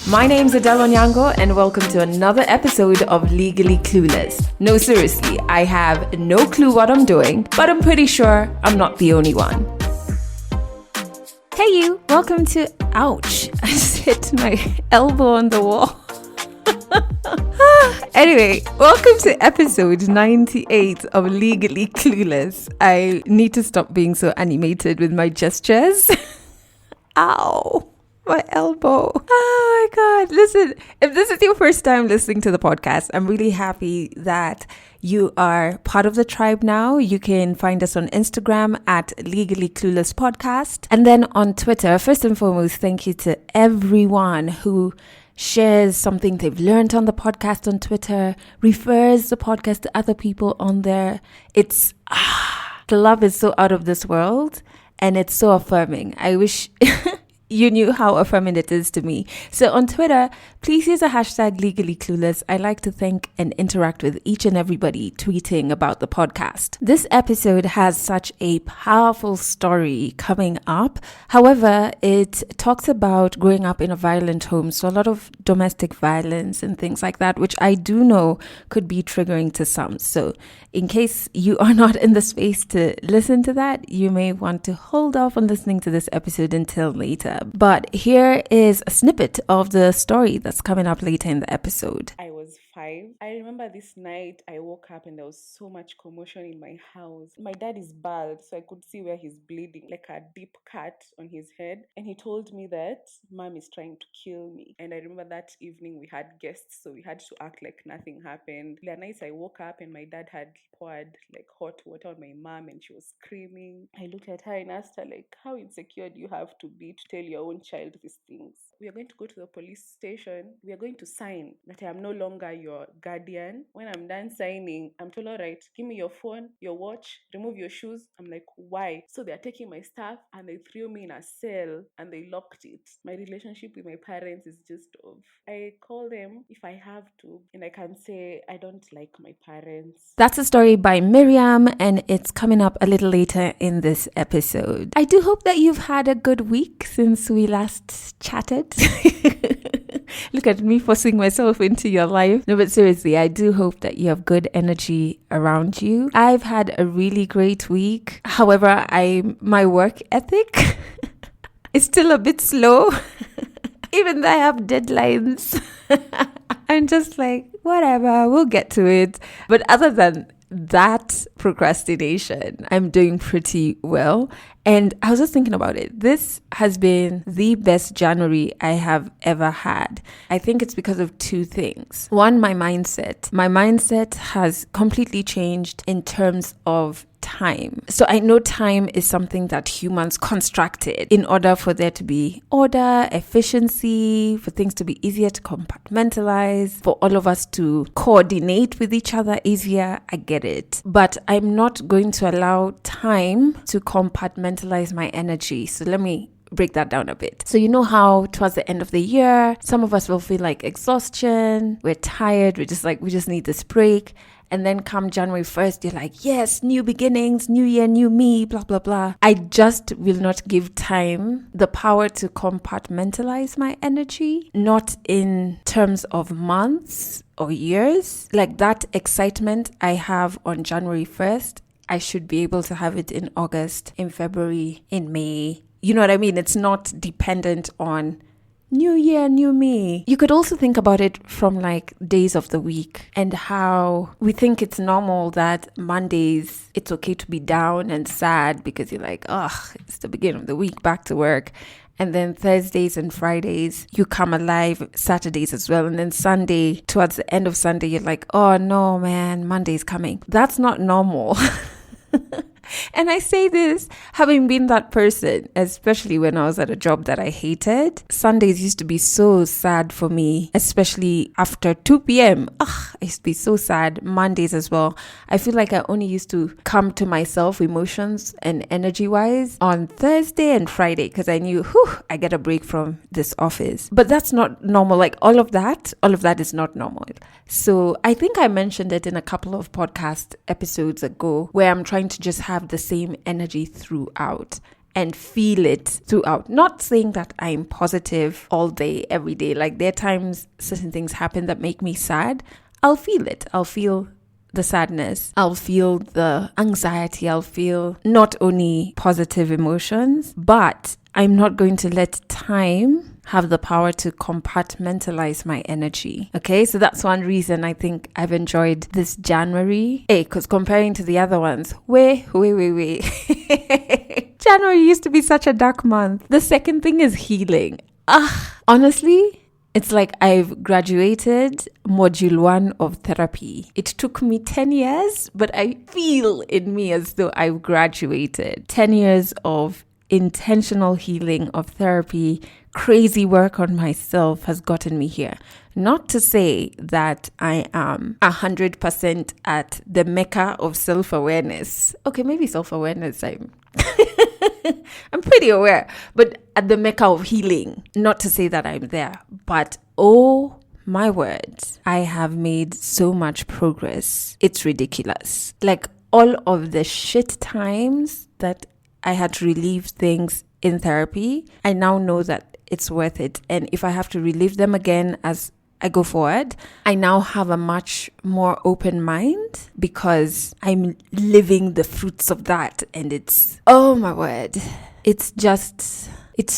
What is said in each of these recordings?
My name's Adele Onyango and welcome to another episode of Legally Clueless. No, seriously, I have no clue what I'm doing, but I'm pretty sure I'm not the only one. Hey you, welcome to... Ouch, I just hit my elbow on the wall. Anyway, welcome to episode 98 of Legally Clueless. I need to stop being so animated with my gestures. Ow. My elbow. Oh my God. Listen, if this is your first time listening to the podcast, I'm really happy that you are part of the tribe now. You can find us on Instagram at Legally Clueless Podcast. And then on Twitter, first and foremost, thank you to everyone who shares something they've learned on the podcast on Twitter, refers the podcast to other people on there. It's, the love is so out of this world and it's so affirming. I wish... you knew how affirming it is to me. So on Twitter, please use the hashtag Legally Clueless. I like to thank and interact with each and everybody tweeting about the podcast. This episode has such a powerful story coming up. However, it talks about growing up in a violent home. So a lot of domestic violence and things like that, which I do know could be triggering to some. So in case you are not in the space to listen to that, you may want to hold off on listening to this episode until later. But here is a snippet of the story that's coming up later in the episode. I was 5. I remember this night I woke up and there was so much commotion in my house. My dad is bald, so I could see where he's bleeding, like a deep cut on his head. And he told me that mom is trying to kill me. And I remember that evening we had guests, so we had to act like nothing happened. The night I woke up and my dad had poured like hot water on my mom and she was screaming. I looked at her and asked her, like, how insecure do you have to be to tell your own child these things? We are going to go to the police station. We are going to sign that I am no longer your guardian. When I'm done signing, I'm told, all right, give me your phone, your watch, remove your shoes. I'm like, why? So they're taking my stuff and they threw me in a cell and they locked it. My relationship with my parents is just off. I call them if I have to, and I can say I don't like my parents. That's a story by Miriam, and it's coming up a little later in this episode. I do hope that you've had a good week since we last chatted. Look at me forcing myself into your life. No, but seriously, I do hope that you have good energy around you. I've had a really great week. However, my work ethic is still a bit slow. Even though I have deadlines. I'm just like, whatever, we'll get to it. But other than that procrastination, I'm doing pretty well. And I was just thinking about it. This has been the best January I have ever had. I think it's because of two things. One, my mindset. My mindset has completely changed in terms of time. So I know time is something that humans constructed in order for there to be order, efficiency, for things to be easier to compartmentalize, for all of us to coordinate with each other easier. I get it. But I'm not going to allow time to compartmentalize my energy. So let me break that down a bit. So you know how towards the end of the year, some of us will feel like exhaustion, we're tired, we just need this break. And then come January 1st, you're like, yes, new beginnings, new year, new me, blah, blah, blah. I just will not give time the power to compartmentalize my energy, not in terms of months or years. Like that excitement I have on January 1st, I should be able to have it in August, in February, in May. You know what I mean? It's not dependent on new year, new me. You could also think about it from like days of the week and how we think it's normal that Mondays, it's okay to be down and sad because you're like, it's the beginning of the week, back to work. And then Thursdays and Fridays, you come alive, Saturdays as well. And then Sunday, towards the end of Sunday, you're like, oh no, man, Monday's coming. That's not normal. And I say this having been that person, especially when I was at a job that I hated. Sundays used to be so sad for me, especially after 2 p.m. I used to be so sad. Mondays as well. I feel like I only used to come to myself emotions and energy-wise on Thursday and Friday because I knew, I get a break from this office. But that's not normal. Like all of that is not normal. So I think I mentioned it in a couple of podcast episodes ago where I'm trying to just have the same energy throughout. and feel it throughout. Not saying that I'm positive all day, every day. Like there are times certain things happen that make me sad. I'll feel it. I'll feel the sadness. I'll feel the anxiety. I'll feel not only positive emotions, but I'm not going to let time have the power to compartmentalize my energy. Okay, so that's one reason I think I've enjoyed this January. Because comparing to the other ones, wait. January used to be such a dark month. The second thing is healing. Honestly, it's like I've graduated module 1 of therapy. It took me 10 years, but I feel in me as though I've graduated. 10 years of intentional healing, of therapy, crazy work on myself has gotten me here. Not to say that I am 100% at the mecca of self-awareness. Okay, maybe self-awareness, I'm pretty aware, but at the mecca of healing. Not to say that I'm there, but oh my word, I have made so much progress. It's ridiculous. Like all of the shit times that I had to relieve things in therapy, I now know that it's worth it. And if I have to relive them again as I go forward, I now have a much more open mind because I'm living the fruits of that. And it's, oh my word, it's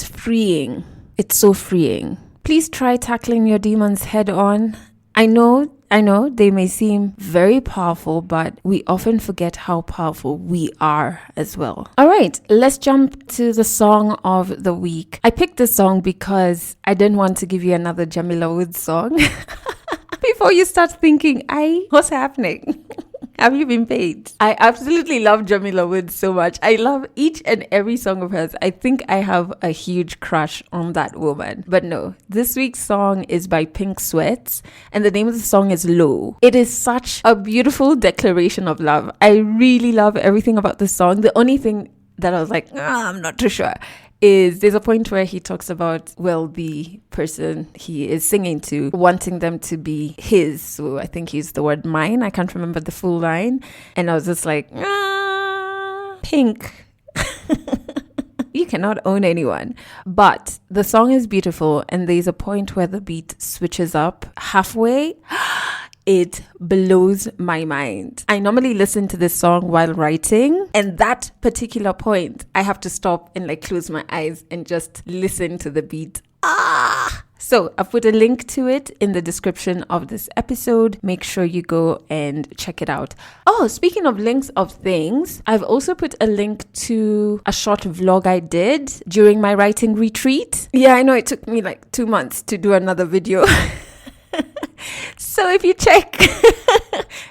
freeing. It's so freeing. Please try tackling your demons head on. I know they may seem very powerful, but we often forget how powerful we are as well. All right, let's jump to the song of the week. I picked this song because I didn't want to give you another Jamila Woods song. Before you start thinking, what's happening? Have you been paid? I absolutely love Jamila Woods so much. I love each and every song of hers. I think I have a huge crush on that woman. But no, this week's song is by Pink Sweats, and the name of the song is Low. It is such a beautiful declaration of love. I really love everything about this song. The only thing that I was like, I'm not too sure, is there's a point where he talks about, the person he is singing to, wanting them to be his. So I think he used the word mine. I can't remember the full line. And I was just like, Pink. You cannot own anyone. But the song is beautiful. And there's a point where the beat switches up halfway. It blows my mind. I normally listen to this song while writing, and that particular point, I have to stop and close my eyes and just listen to the beat. So I've put a link to it in the description of this episode. Make sure you go and check it out. Oh, speaking of links of things, I've also put a link to a short vlog I did during my writing retreat. Yeah, I know it took me 2 months to do another video. So if you check,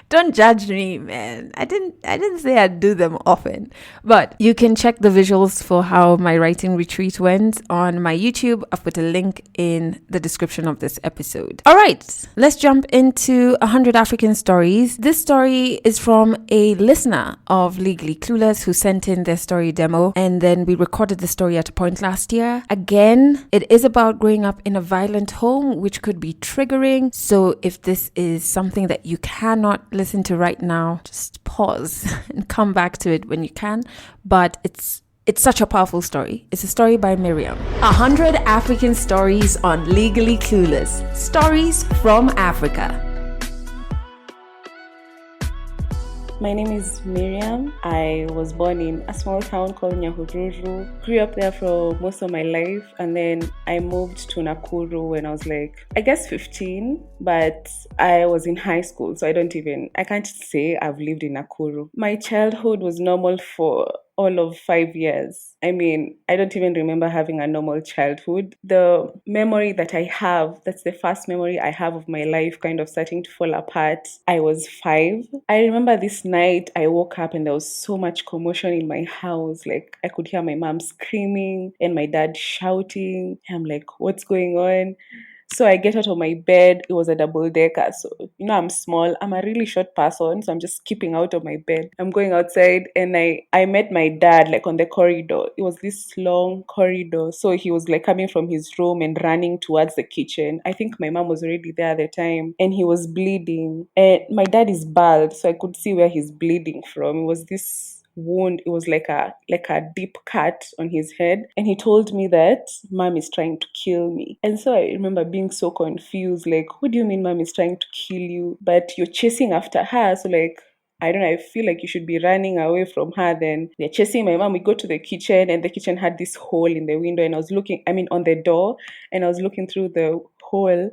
don't judge me, man. I didn't say I'd do them often, but you can check the visuals for how my writing retreat went on my YouTube. I've put a link in the description of this episode. All right, let's jump into 100 African stories. This story is from a listener of Legally Clueless who sent in their story demo, and then we recorded the story at a point last year. Again, it is about growing up in a violent home, which could be triggering. So if this is something that you cannot listen to right now, just pause and come back to it when you can. But it's such a powerful story. It's a story by Miriam. 100 African stories on Legally Clueless. Stories from Africa. My name is Miriam. I was born in a small town called Nyahururu. Grew up there for most of my life, and then I moved to Nakuru when I was 15, but I was in high school, so I can't say I've lived in Nakuru. My childhood was normal for all of 5 years. I don't even remember having a normal childhood. The memory that I have, that's the first memory I have of my life kind of starting to fall apart. I was 5. I remember this night I woke up and there was so much commotion in my house. I could hear my mom screaming and my dad shouting. I'm like, what's going on? So I get out of my bed. It was a double decker. So, I'm small. I'm a really short person. So I'm just skipping out of my bed. I'm going outside and I met my dad on the corridor. It was this long corridor. So he was coming from his room and running towards the kitchen. I think my mom was already there at the time and he was bleeding. And my dad is bald. So I could see where he's bleeding from. It was this wound. It was like a deep cut on his head. And he told me that mom is trying to kill me. And so I remember being so confused, like, what do you mean mom is trying to kill you? But you're chasing after her. So like, I don't know, I feel like you should be running away from her. Then they're chasing my mom. We go to the kitchen, and the kitchen had this hole in the window, and I was looking, I mean, on the door, and I was looking through the hole.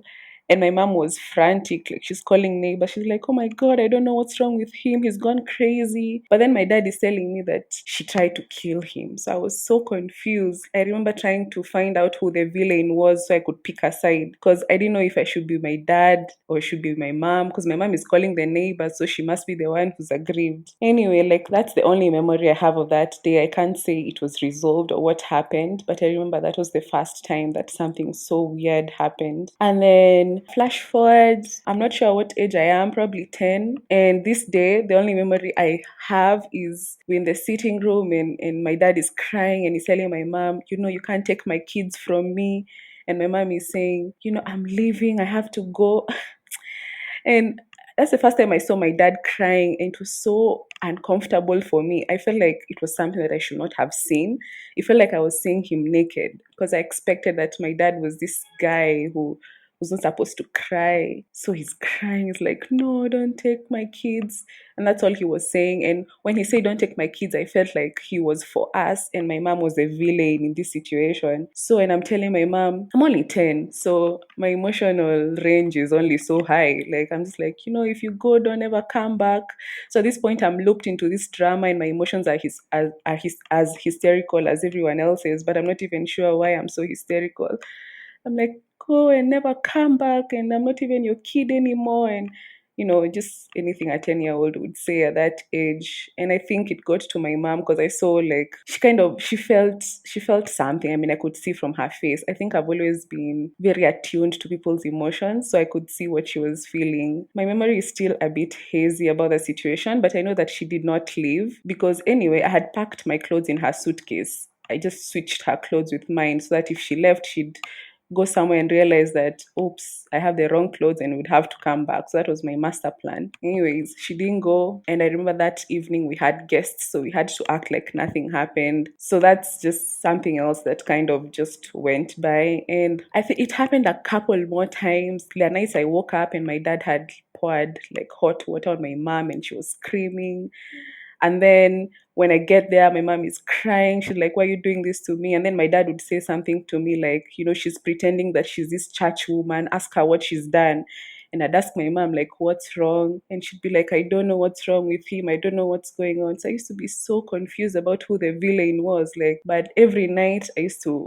And my mom was frantic, like she's calling neighbor. She's like, "Oh my god, I don't know what's wrong with him. He's gone crazy." But then my dad is telling me that she tried to kill him. So I was so confused. I remember trying to find out who the villain was so I could pick a side, because I didn't know if I should be my dad or should be my mom, because my mom is calling the neighbor, so she must be the one who's aggrieved. Anyway, like that's the only memory I have of that day. I can't say it was resolved or what happened, but I remember that was the first time that something so weird happened. And then flash forward, I'm not sure what age I am, probably 10. And this day, the only memory I have is we're in the sitting room, and my dad is crying and he's telling my mom, you can't take my kids from me. And my mom is saying, I'm leaving, I have to go. And that's the first time I saw my dad crying, and it was so uncomfortable for me. I felt like it was something that I should not have seen. It felt like I was seeing him naked, because I expected that my dad was this guy who was not supposed to cry. So he's crying. He's like, "No, don't take my kids." And that's all he was saying. And when he said, "Don't take my kids," I felt like he was for us, and my mom was a villain in this situation. So, and I'm telling my mom, I'm only 10. So my emotional range is only so high. Like, I'm just like, if you go, don't ever come back. So at this point, I'm looped into this drama, and my emotions are hysterical as everyone else's, but I'm not even sure why I'm so hysterical. I'm like, go and never come back, and I'm not even your kid anymore. And just anything a 10-year-old would say at that age. And I think it got to my mom, because I saw like she felt something. I mean, I could see from her face. I think I've always been very attuned to people's emotions, so I could see what she was feeling. My memory is still a bit hazy about the situation, but I know that she did not leave, because anyway, I had packed my clothes in her suitcase. I just switched her clothes with mine, so that if she left, she'd go somewhere and realize that, oops, I have the wrong clothes, and would have to come back. So that was my master plan. Anyways, she didn't go. And I remember that evening we had guests, so we had to act like nothing happened. So that's just something else that kind of just went by. And I think it happened a couple more times. The nights I woke up and my dad had poured like hot water on my mom, and she was screaming. And then when I get there, my mom is crying. She's like, "Why are you doing this to me?" And then my dad would say something to me like, "She's pretending that she's this church woman. Ask her what she's done." And I'd ask my mom, like, "What's wrong?" And she'd be like, "I don't know what's wrong with him. I don't know what's going on." So I used to be so confused about who the villain was. Like, but every night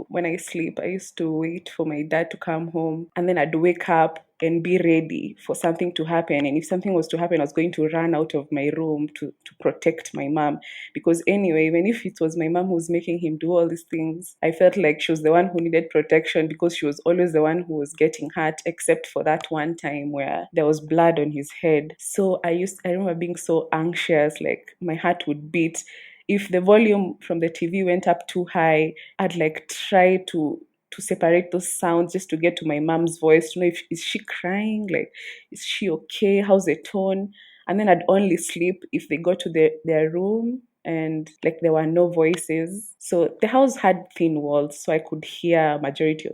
when I sleep, I used to wait for my dad to come home. And then I'd wake up and be ready for something to happen. And if something was to happen, I was going to run out of my room to protect my mom. Because anyway, even if it was my mom who was making him do all these things, I felt like she was the one who needed protection, because she was always the one who was getting hurt, except for that one time where there was blood on his head. So I remember being so anxious, like my heart would beat. If the volume from the TV went up too high, I'd like try to separate those sounds just to get to my mom's voice to know if is she crying, like is she okay, how's the tone. And then I'd only sleep if they got to their room and like there were no voices. So the house had thin walls, so I could hear majority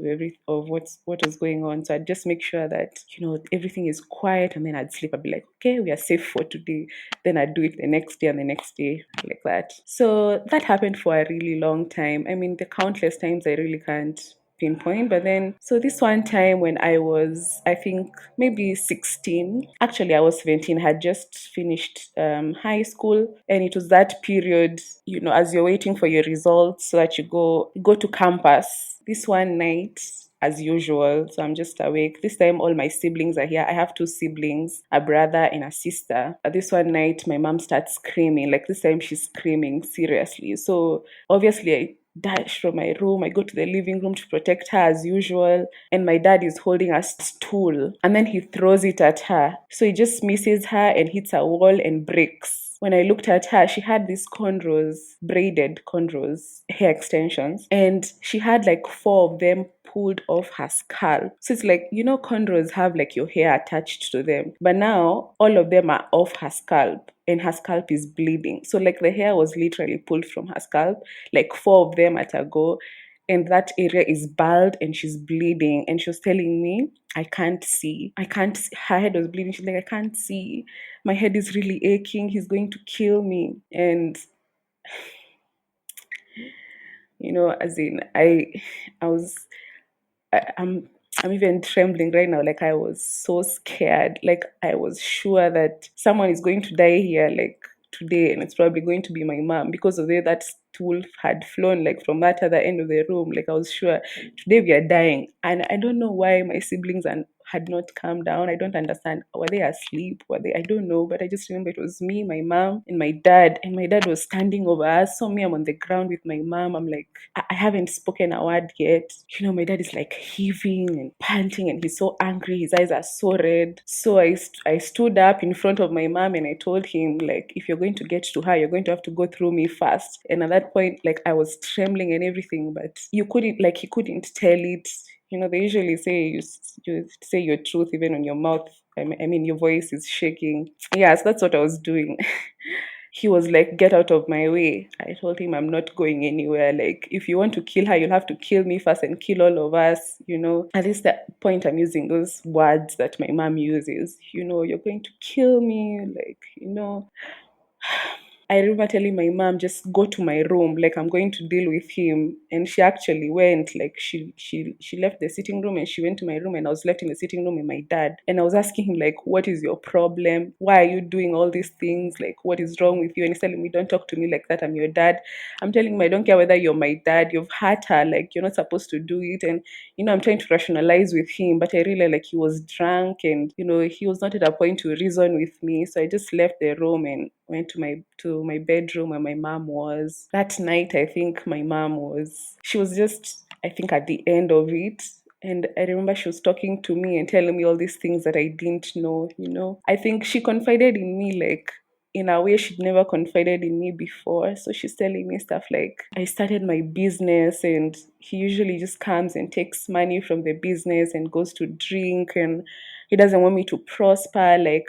of what was going on. So I'd just make sure that everything is quiet, and then I'd sleep. I'd be like, okay, we are safe for today. Then I'd do it the next day and the next day, like that. So that happened for a really long time. I mean, the countless times I really can't pinpoint. But then, so this one time when I was, I think maybe 16, actually I was 17, had just finished high school, and it was that period, as you're waiting for your results so that you go to campus. This one night, as usual, so I'm just awake. This time all my siblings are here. I have two siblings, a brother and a sister. This one night my mom starts screaming. Like this time she's screaming seriously. So obviously I dash from my room. I go to the living room to protect her as usual. And my dad is holding a stool, and then he throws it at her. So he just misses her and hits a wall and breaks. When I looked at her, she had these cornrows, braided cornrows, hair extensions, and she had like four of them pulled off her scalp. So it's like, cornrows have like your hair attached to them, but now all of them are off her scalp. and her scalp is bleeding. So like the hair was literally pulled from her scalp, like 4 of them at a go. And that area is bald and she's bleeding. And she was telling me, I can't see. I can't see. Her head was bleeding. She's like, I can't see. My head is really aching. He's going to kill me. And as in I was I, I'm even trembling right now. Like I was so scared. Like I was sure that someone is going to die here, like today, and it's probably going to be my mom because of the way that stool had flown like from that other end of the room. Like I was sure today we are dying, and I don't know why my siblings had not calmed down. I don't understand. Were they asleep? Were they? I don't know. But I just remember it was me, my mom, and my dad. And my dad was standing over us. So me, I'm on the ground with my mom. I'm like, I haven't spoken a word yet. My dad is like heaving and panting, and he's so angry. His eyes are so red. So I stood up in front of my mom and I told him, like, if you're going to get to her, you're going to have to go through me first. And at that point, like, I was trembling and everything, but he couldn't tell it. They usually say you say your truth even on your mouth. I mean, your voice is shaking. Yes, that's what I was doing. He was like, get out of my way. I told him, I'm not going anywhere. Like, if you want to kill her, you'll have to kill me first and kill all of us. At this that point, I'm using those words that my mom uses. You're going to kill me. Like. I remember telling my mom, just go to my room, like I'm going to deal with him. And she actually went, like she left the sitting room and she went to my room, and I was left in the sitting room with my dad. And I was asking him, like, what is your problem? Why are you doing all these things? Like, what is wrong with you? And he's telling me, don't talk to me like that. I'm your dad. I'm telling him, I don't care whether you're my dad, you've hurt her, like you're not supposed to do it. And I'm trying to rationalize with him, but I really like he was drunk, and he was not at a point to reason with me. So I just left the room and went to my bedroom where my mom was. That night, I think my mom she was just, I think, at the end of it. And I remember she was talking to me and telling me all these things that I didn't know. I think she confided in me, like, in a way she'd never confided in me before. So she's telling me stuff like, I started my business and he usually just comes and takes money from the business and goes to drink, and he doesn't want me to prosper. Like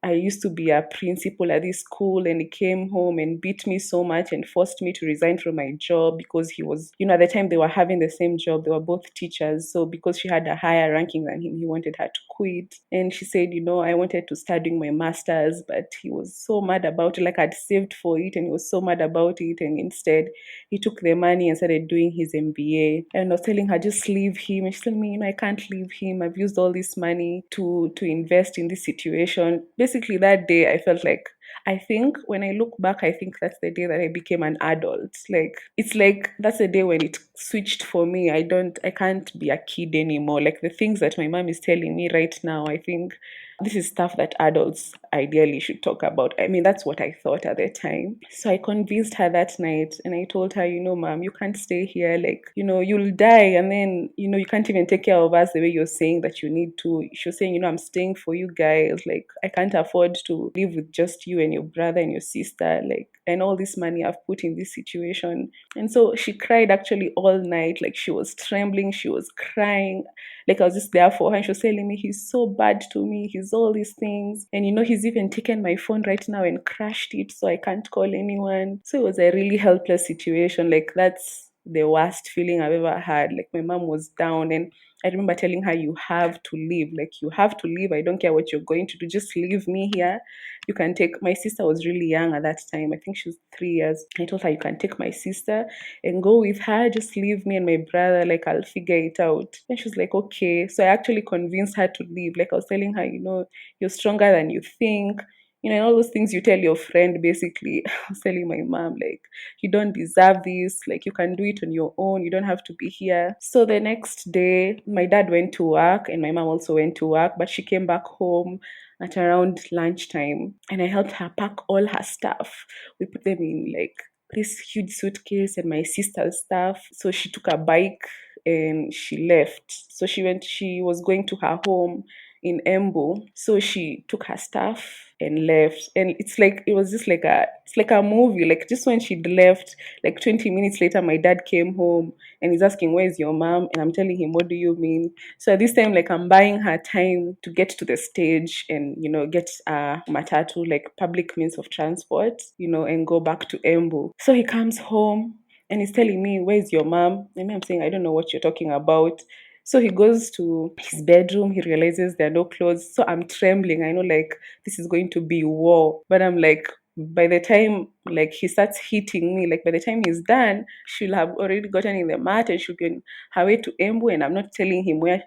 I used to be a principal at this school, and he came home and beat me so much and forced me to resign from my job because he was, at the time they were having the same job. They were both teachers. So because she had a higher ranking than him, he wanted her to quit. And she said, I wanted to start doing my master's, but he was so mad about it. Like I'd saved for it and he was so mad about it. And instead, he took the money and started doing his MBA. And I was telling her, just leave him. And she's telling me, I can't leave him. I've used all this money to invest in this situation. Basically, that day I felt like, I think when I look back, I think that's the day that I became an adult. Like it's like that's the day when it switched for me. I can't be a kid anymore. Like the things that my mom is telling me right now, I think this is stuff that adults ideally should talk about. I mean, that's what I thought at the time. So I convinced her that night and I told her, mom, you can't stay here. Like, you'll die, and then, you can't even take care of us the way you're saying that you need to. She was saying, I'm staying for you guys. Like, I can't afford to live with just you and your brother and your sister. Like, and all this money I've put in this situation. And so she cried actually all night. Like, she was trembling, she was crying. Like I was just there for her, and she was telling me, he's so bad to me, he's all these things. And he's even taken my phone right now and crashed it, so I can't call anyone. So it was a really helpless situation. Like that's the worst feeling I've ever had. Like my mom was down, and I remember telling her, you have to leave. Like you have to leave. I don't care what you're going to do. Just leave me here. You can take, my sister was really young at that time. I think she was 3 years. I told her, you can take my sister and go with her. Just leave me and my brother. Like I'll figure it out. And she was like, okay. So I actually convinced her to leave. Like I was telling her, you're stronger than you think. And all those things you tell your friend, basically. I was telling my mom, like, you don't deserve this. Like, you can do it on your own. You don't have to be here. So the next day, my dad went to work and my mom also went to work, but she came back home at around lunchtime, and I helped her pack all her stuff. We put them in like this huge suitcase and my sister's stuff. So she took a bike and she left. So she was going to her home. in Embu. So she took her stuff and left. And it was just like a movie. Like just when she'd left, like 20 minutes later, my dad came home and he's asking, "Where's your mom?" And I'm telling him, "What do you mean?" So at this time, like I'm buying her time to get to the stage and, get a matatu, like public means of transport, and go back to Embu. So he comes home and he's telling me, "Where's your mom?" And I'm saying, "I don't know what you're talking about." So he goes to his bedroom, he realizes there are no clothes. So I'm trembling. I know like this is going to be war. But I'm like, by the time like he starts hitting me, like by the time he's done, she'll have already gotten in the mat and she'll be on her way to Embu, and I'm not telling him where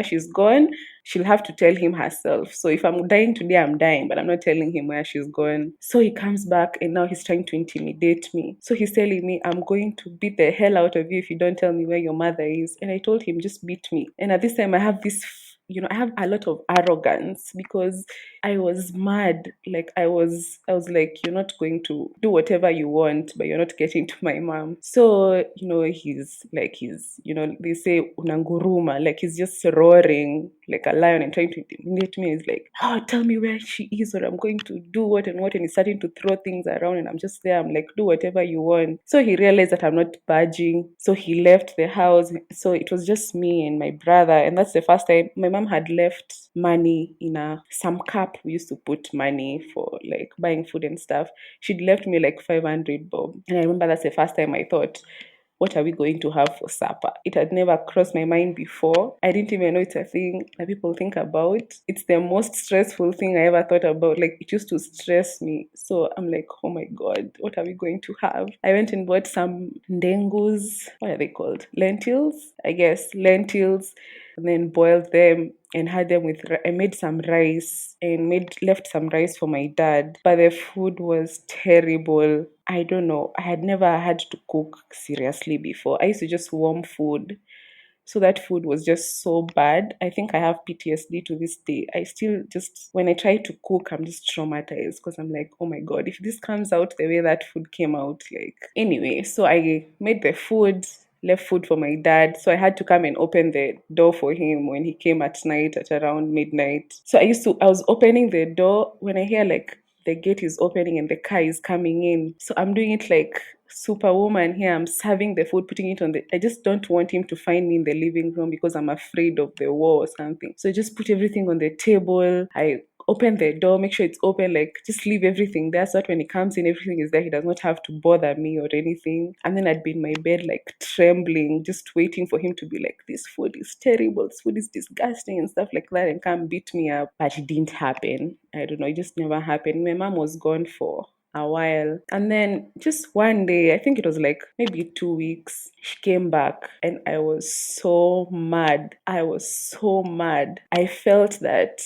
she's gone. She'll have to tell him herself. So if I'm dying today, I'm dying, but I'm not telling him where she's gone. So he comes back and now he's trying to intimidate me. So he's telling me, "I'm going to beat the hell out of you if you don't tell me where your mother is." And I told him, "Just beat me." And at this time, I have I have a lot of arrogance because I was mad. Like I was like, "You're not going to do whatever you want, but you're not getting to my mom." So, they say unanguruma, like he's just roaring like a lion and trying to intimidate me. He's like, "Oh, tell me where she is or I'm going to do what and what." And he's starting to throw things around and I'm just there. I'm like, "Do whatever you want." So he realized that I'm not budging. So he left the house. So it was just me and my brother. And that's the first time my mom had left money in some cup we used to put money for like buying food and stuff. She'd left me like 500 bob. And I remember that's the first time I thought, what are we going to have for supper? It had never crossed my mind before. I didn't even know it's a thing that people think about. It's the most stressful thing I ever thought about. Like it used to stress me. So I'm like, oh my God, what are we going to have? I went and bought some ndengus. What are they called? Lentils? I guess lentils, and then boiled them and had them with I made some rice and made left some rice for my dad, but the food was terrible. I don't know, I had never had to cook seriously before. I used to just warm food, so that food was just so bad. I think I have PTSD to this day. I still just, when I try to cook, I'm just traumatized because I'm like, oh my God, if this comes out the way that food came out, like, anyway. So I made the food, left food for my dad. So I had to come and open the door for him when he came at night at around midnight. So I was opening the door when I hear like the gate is opening and the car is coming in. So I'm doing it like superwoman here. I'm serving the food, putting it on the. I just don't want him to find me in the living room because I'm afraid of the war or something. So I just put everything on the table. I open the door, make sure it's open, like just leave everything there so that when he comes in, everything is there. He does not have to bother me or anything. And then I'd be in my bed, like trembling, just waiting for him to be like, "This food is terrible, this food is disgusting," and stuff like that, and come beat me up. But it didn't happen. I don't know, it just never happened. My mom was gone for a while. And then just one day, I think it was like maybe 2 weeks, she came back and I was so mad. I was so mad. I felt that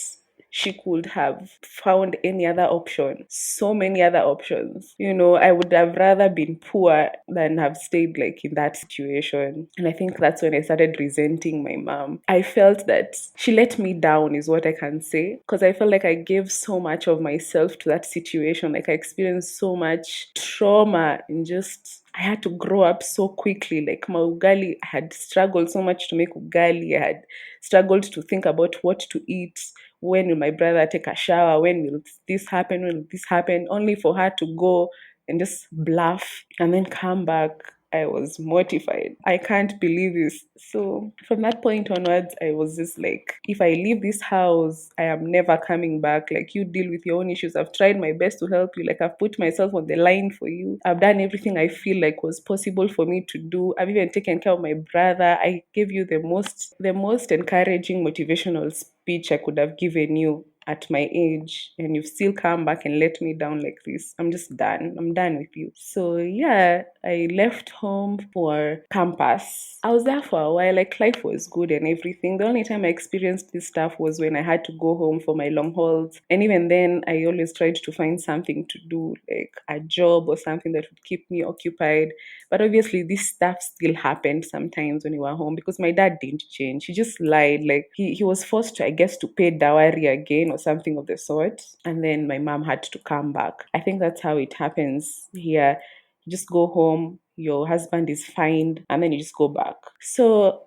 she could have found any other option, so many other options. I would have rather been poor than have stayed like in that situation. And I think that's when I started resenting my mom. I felt that she let me down, is what I can say, because I felt like I gave so much of myself to that situation. Like I experienced so much trauma and just I had to grow up so quickly. Like my ugali, I had struggled so much to make ugali. I had struggled to think about what to eat. When will my brother take a shower? When will this happen? When will this happen? Only for her to go and just bluff and then come back. I was mortified. I can't believe this. So from that point onwards, I was just like, if I leave this house, I am never coming back. Like, you deal with your own issues. I've tried my best to help you. Like, I've put myself on the line for you. I've done everything I feel like was possible for me to do. I've even taken care of my brother. I gave you the most encouraging motivational speech I could have given you at my age, and you've still come back and let me down like this. I'm just done. I'm done with you. So yeah, I left home for campus. I was there for a while. Like, life was good and everything. The only time I experienced this stuff was when I had to go home for my long hauls. And even then, I always tried to find something to do, like a job or something that would keep me occupied. But obviously, this stuff still happened sometimes when we were home because my dad didn't change. He just lied. Like, he was forced to, I guess, to pay dowry again or something of the sort. And then my mom had to come back. I think that's how it happens here. You just go home, your husband is fined, and then you just go back. So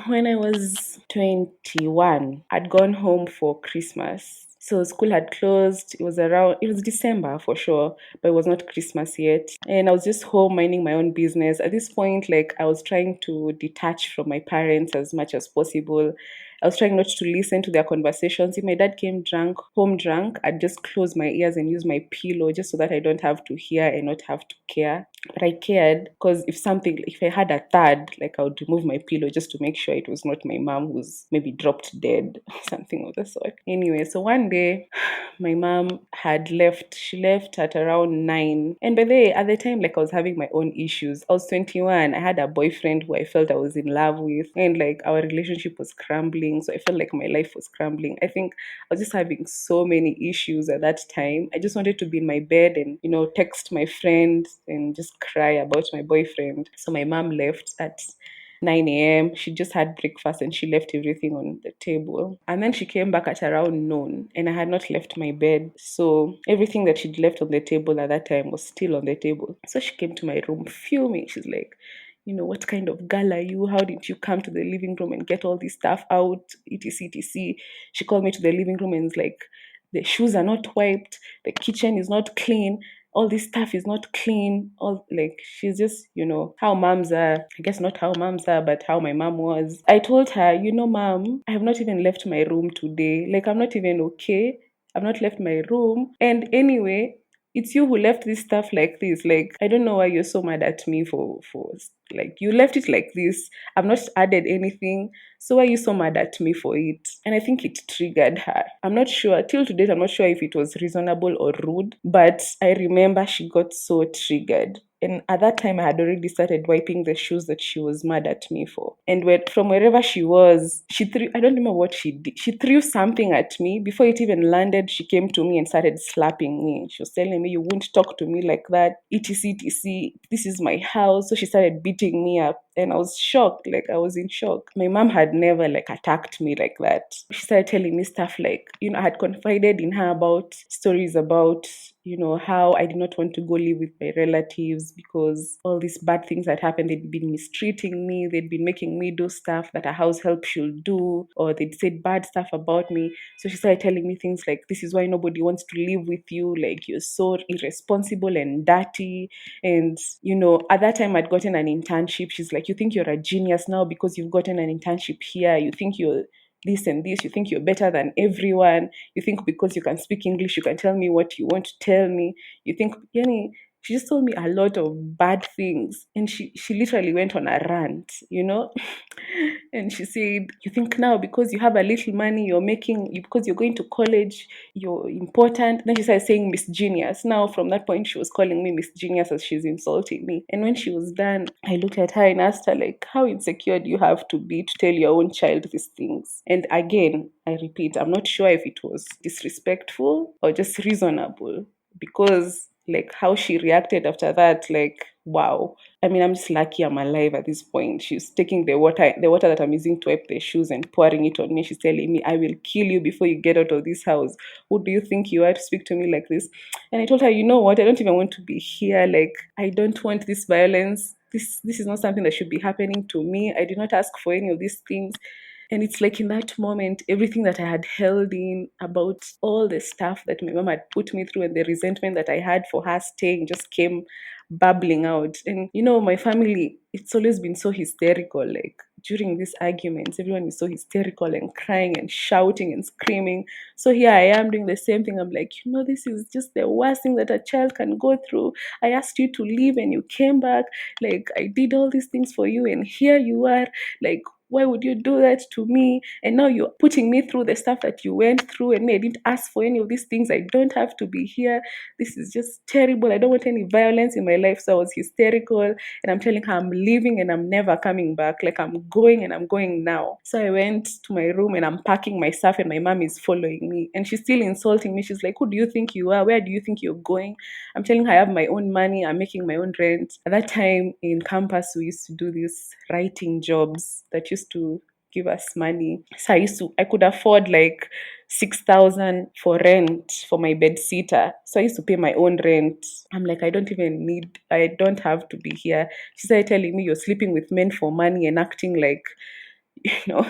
when I was 21, I'd gone home for Christmas. So school had closed. It was December for sure, but it was not Christmas yet. And I was just home minding my own business. At this point, like, I was trying to detach from my parents as much as possible. I was trying not to listen to their conversations. If my dad came home drunk, I'd just close my ears and use my pillow just so that I don't have to hear and not have to care. But I cared because if I had a third, like, I would remove my pillow just to make sure it was not my mom who's maybe dropped dead or something of the sort. Anyway, so one day my mom had left. She left at around 9. And by the way, at the time, like, I was having my own issues. I was 21. I had a boyfriend who I felt I was in love with, and like our relationship was crumbling. So I felt like my life was crumbling. I think I was just having so many issues at that time. I just wanted to be in my bed and, text my friend and just cry about my boyfriend. So my mom left at 9 a.m. She just had breakfast and she left everything on the table. And then she came back at around noon and I had not left my bed. So everything that she'd left on the table at that time was still on the table. So she came to my room fuming. She's like, what kind of girl are you? How did you come to the living room and get all this stuff out? etc. etc. She called me to the living room and was like, the shoes are not wiped, the kitchen is not clean, all this stuff is not clean. All, like, she's just, how moms are. I guess not how moms are, but how my mom was. I told her, mom, I have not even left my room today. Like, I'm not even okay. I've not left my room. And anyway, it's you who left this stuff like this. Like, I don't know why you're so mad at me for like, you left it like this. I've not added anything. So why are you so mad at me for it? And I think it triggered her. I'm not sure. Till to date, I'm not sure if it was reasonable or rude. But I remember she got so triggered. And at that time, I had already started wiping the shoes that she was mad at me for. And from wherever she was, she threw, I don't remember what she did. She threw something at me. Before it even landed, she came to me and started slapping me. She was telling me, you won't talk to me like that, etc, etc. This is my house. So she started beating me up. And I was shocked. Like, I was in shock. My mom had never, like, attacked me like that. She started telling me stuff like, I had confided in her about stories about, how I did not want to go live with my relatives because all these bad things had happened. They'd been mistreating me. They'd been making me do stuff that a house help should do, or they'd said bad stuff about me. So she started telling me things like, this is why nobody wants to live with you. Like, you're so irresponsible and dirty. And, at that time I'd gotten an internship. She's like, you think you're a genius now because you've gotten an internship here. You think you're this and this, you think you're better than everyone, you think because you can speak English you can tell me what you want to tell me, you think, yani, she just told me a lot of bad things. And she literally went on a rant, and she said, you think now because you have a little money because you're going to college, you're important. Then she started saying Miss Genius. Now from that point she was calling me Miss Genius as she's insulting me. And when she was done, I looked at her and asked her, like, how insecure do you have to be to tell your own child these things? And again, I repeat, I'm not sure if it was disrespectful or just reasonable, because like how she reacted after that, like, wow. I mean, I'm just lucky I'm alive at this point. She's taking the water that I'm using to wipe the shoes and pouring it on me. She's telling me, I will kill you before you get out of this house. Who do you think you are to speak to me like this? And I told her, you know what? I don't even want to be here. Like, I don't want this violence. This is not something that should be happening to me. I did not ask for any of these things. And it's like in that moment, everything that I had held in about all the stuff that my mom had put me through and the resentment that I had for her staying just came bubbling out. And my family, it's always been so hysterical. Like, during these arguments, everyone is so hysterical and crying and shouting and screaming. So here I am doing the same thing. I'm like, this is just the worst thing that a child can go through. I asked you to leave and you came back. Like, I did all these things for you and here you are. Like, why would you do that to me? And now you're putting me through the stuff that you went through, and I didn't ask for any of these things. I don't have to be here. This is just terrible. I don't want any violence in my life. So I was hysterical, and I'm telling her I'm leaving and I'm never coming back. Like, I'm going and I'm going now. So I went to my room and I'm packing my stuff, and my mom is following me, and she's still insulting me. She's like, who do you think you are? Where do you think you're going? I'm telling her I have my own money. I'm making my own rent. At that time in campus, we used to do these writing jobs that used to give us money. So I could afford like 6,000 for rent for my bed sitter. So I used to pay my own rent. I'm like, I don't have to be here. She started telling me, you're sleeping with men for money and acting like, you know,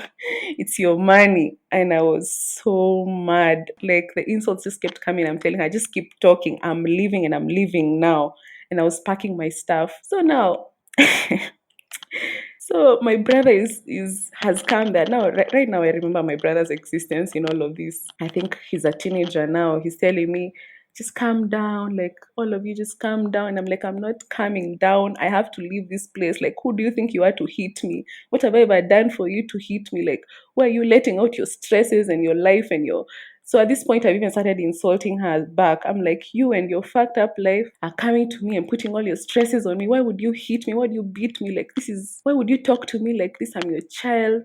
it's your money. And I was so mad. Like the insults just kept coming. I'm telling her, just keep talking. I'm leaving and I'm leaving now. And I was packing my stuff. So now, so my brother is has come there now. Right now, I remember my brother's existence in all of this. I think he's a teenager now. He's telling me, just calm down, like all of you, just calm down. And I'm like, I'm not calming down. I have to leave this place. Like, who do you think you are to hit me? What have I ever done for you to hit me? Like, why are you letting out your stresses and your life and your so at this point, I've even started insulting her back. I'm like, you and your fucked up life are coming to me and putting all your stresses on me. Why would you hit me? Why would you beat me? Like, why would you talk to me like this? I'm your child.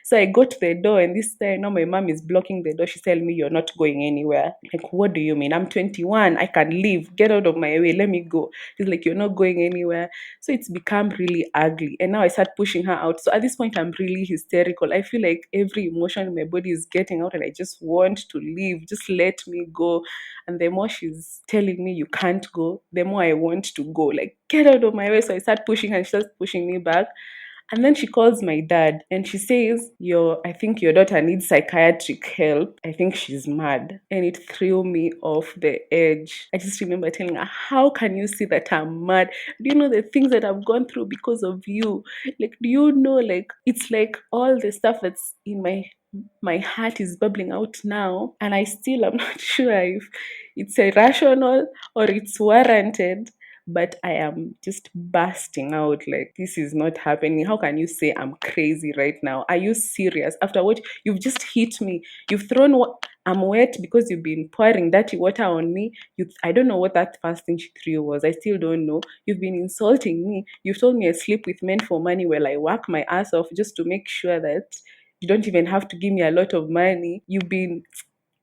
So I go to the door, and this time now my mom is blocking the door. She's telling me, you're not going anywhere. Like, what do you mean? I'm 21. I can leave. Get out of my way. Let me go. She's like, you're not going anywhere. So it's become really ugly. And now I start pushing her out. So at this point, I'm really hysterical. I feel like every emotion in my body is getting out, and I just want to leave. Just let me go. And the more she's telling me you can't go, the more I want to go. Like, get out of my way. So I start pushing her, and she starts pushing me back. And then she calls my dad and she says, I think your daughter needs psychiatric help. I think she's mad. And it threw me off the edge. I just remember telling her, how can you see that I'm mad? Do you know the things that I've gone through because of you? Like, do you know, like, it's like all the stuff that's in my heart is bubbling out now. And I still am not sure if it's irrational or it's warranted, but I am just bursting out like, this is not happening. How can you say I'm crazy right now? Are you serious? After what you've just hit me, you've thrown what I'm wet because you've been pouring dirty water on me. I don't know what that first thing she threw was. I still don't know. You've been insulting me. You've told me I sleep with men for money while I work my ass off just to make sure that you don't even have to give me a lot of money.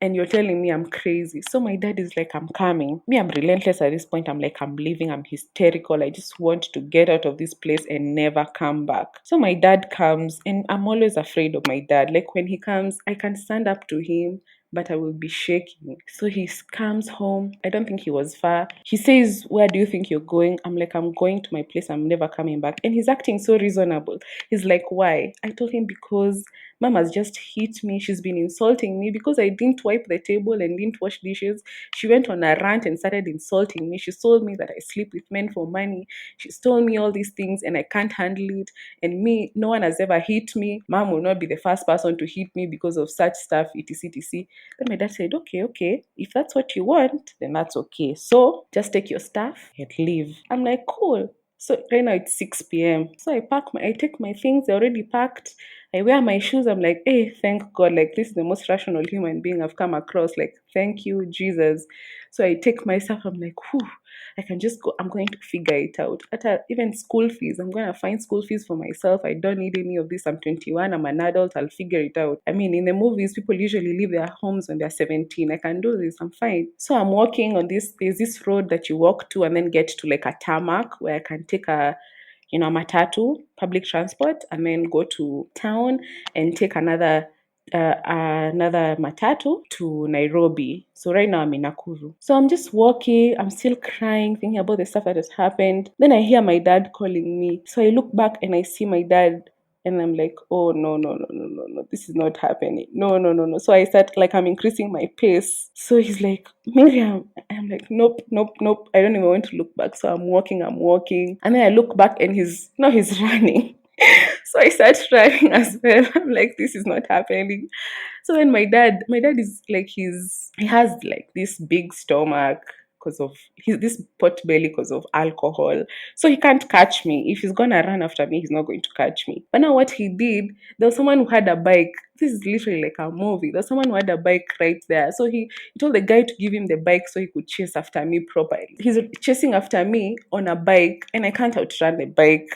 And you're telling me I'm crazy. So my dad is like, I'm coming. Me, I'm relentless at this point. I'm like, I'm leaving. I'm hysterical. I just want to get out of this place and never come back. So my dad comes, and I'm always afraid of my dad. Like when he comes, I can stand up to him, but I will be shaking. So he comes home. I don't think he was far. He says, where do you think you're going? I'm like, I'm going to my place. I'm never coming back. And he's acting so reasonable. He's like, why? I told him, because Mom has just hit me. She's been insulting me because I didn't wipe the table and didn't wash dishes. She went on a rant and started insulting me. She told me that I sleep with men for money. She's told me all these things and I can't handle it. And me, no one has ever hit me. Mom will not be the first person to hit me because of such stuff, etc. etc. Then my dad said, okay. If that's what you want, then that's okay. So just take your stuff and leave. I'm like, cool. So right now it's 6 p.m. So I take my things, they're already packed. I wear my shoes. I'm like, hey, thank God. Like, this is the most rational human being I've come across. Like, thank you, Jesus. So I take my stuff. I'm like, whew, I can just go. I'm going to figure it out. Even school fees, I'm going to find school fees for myself. I don't need any of this. I'm 21. I'm an adult. I'll figure it out. I mean, in the movies, people usually leave their homes when they're 17. I can do this. I'm fine. So I'm walking on this. There's this road that you walk to and then get to like a tarmac where I can take a matatu, public transport, and then go to town and take another matatu to Nairobi. So right now I'm in Nakuru. So I'm just walking, I'm still crying, thinking about the stuff that has happened. Then I hear my dad calling me. So I look back and I see my dad. And I'm like, oh, no, this is not happening. No. So I start, like, I'm increasing my pace. So he's like, Miriam. I'm like, nope. I don't even want to look back. So I'm walking. And then I look back and he's running. So I start running as well. I'm like, this is not happening. So then my dad is like, he has like this big stomach because of this pot belly because of alcohol. So he can't catch me. If he's gonna run after me, he's not going to catch me. But now what he did, there was someone who had a bike. This is literally like a movie. There's someone who had a bike right there. So he told the guy to give him the bike so he could chase after me properly. He's chasing after me on a bike and I can't outrun the bike.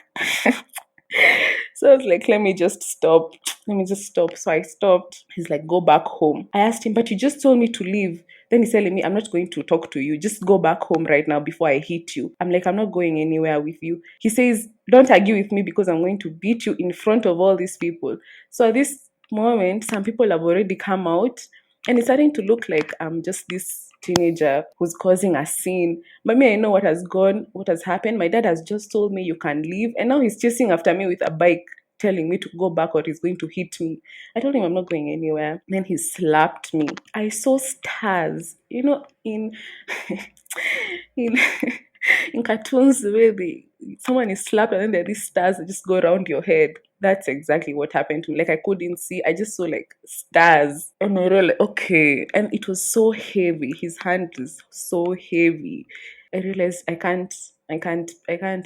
So I was like, let me just stop. Let me just stop. So I stopped. He's like, go back home. I asked him, but you just told me to leave. Then he's telling me, I'm not going to talk to you. Just go back home right now before I hit you. I'm like, I'm not going anywhere with you. He says, don't argue with me because I'm going to beat you in front of all these people. So at this moment, some people have already come out, and it's starting to look like I'm just this teenager who's causing a scene. But me, I know what has happened. My dad has just told me you can leave, and now he's chasing after me with a bike, telling me to go back or he's going to hit me. I told him I'm not going anywhere. Then he slapped me. I saw stars, in in in cartoons where someone is slapped and then there are these stars that just go around your head. That's exactly what happened to me. Like I couldn't see. I just saw like stars. And I realized, okay. And it was so heavy. His hand is so heavy. I realized I can't